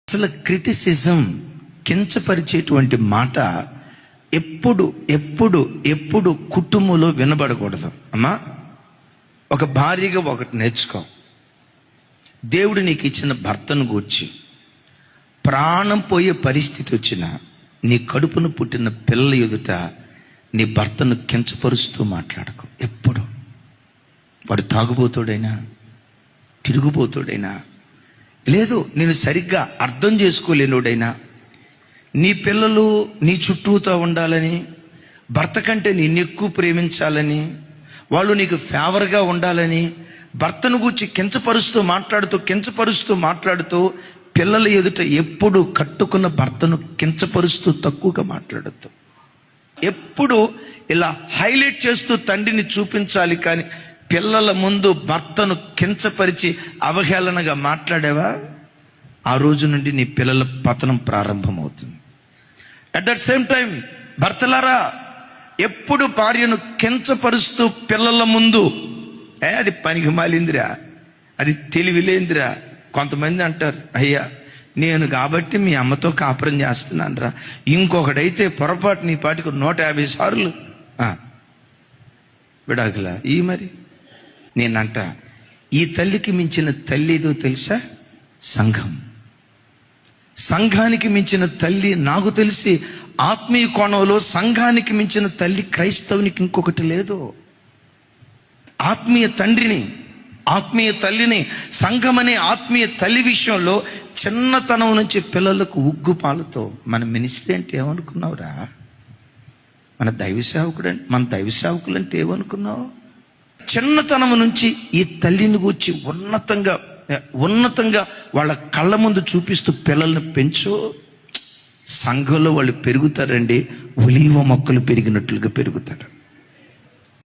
అసలు క్రిటిసిజం, కించపరిచేటువంటి మాట ఎప్పుడు ఎప్పుడు ఎప్పుడు కుటుంబంలో వినబడకూడదు. అమ్మా, ఒక భార్యగా ఒకటి నేర్చుకో. దేవుడు నీకు ఇచ్చిన భర్తను గూర్చి ప్రాణం పోయే పరిస్థితి వచ్చినా నీ కడుపును పుట్టిన పిల్లల ఎదుట నీ భర్తను కించపరుస్తూ మాట్లాడకు. ఎప్పుడు వాడు తాగుబోతుడైనా, తిరుగుబోతుడైనా, లేదు నేను సరిగ్గా అర్థం చేసుకోలేనుడైనా, నీ పిల్లలు నీ చుట్టూతో ఉండాలని, భర్త కంటే నిన్ను ఎక్కువ ప్రేమించాలని, వాళ్ళు నీకు ఫేవర్గా ఉండాలని భర్తను గూర్చి కించపరుస్తూ మాట్లాడుతూ పిల్లల ఎదుట ఎప్పుడు కట్టుకున్న భర్తను కించపరుస్తూ తక్కువగా మాట్లాడద్దు. ఎప్పుడు ఇలా హైలైట్ చేస్తూ తండ్రిని చూపించాలి, కానీ పిల్లల ముందు భర్తను కించపరిచి అవహేళనగా మాట్లాడావా, ఆ రోజు నుండి నీ పిల్లల పతనం ప్రారంభమవుతుంది. అట్ దట్ సేమ్ టైం భర్తలారా, ఎప్పుడు భార్యను కించపరుస్తూ పిల్లల ముందు, అది పనికి మాలిందిరా, అది తెలివిలేందిరా. కొంతమంది అంటారు, అయ్యా నేను కాబట్టి మీ అమ్మతో కాపురం చేస్తున్నాను రా, ఇంకొకడైతే పొరపాటు నీ పాటికి 150 సార్లు విడాకులా ఈ మరి. నేనంట, ఈ తల్లికి మించిన తల్లి ఏదో తెలుసా? సంఘం. సంఘానికి మించిన తల్లి నాకు తెలిసి ఆత్మీయ కోణంలో సంఘానికి మించిన తల్లి క్రైస్తవునికి ఇంకొకటి లేదు. ఆత్మీయ తండ్రిని, ఆత్మీయ తల్లిని, సంఘం అనే ఆత్మీయ తల్లి విషయంలో చిన్నతనం నుంచి పిల్లలకు ఉగ్గుపాలతో, మన మినిస్ట్రీ అంటే ఏమనుకున్నావురా, మన దైవ సేవకులు అంటే ఏమనుకున్నావు? చిన్నతనం నుంచి ఈ తల్లిని గూర్చి ఉన్నతంగా వాళ్ళ కళ్ళ ముందు చూపిస్తూ పిల్లల్ని పెంచు. సంఘంలో వాళ్ళు పెరుగుతారండి, ఒలీవ మొక్కలు పెరిగినట్లుగా పెరుగుతారు.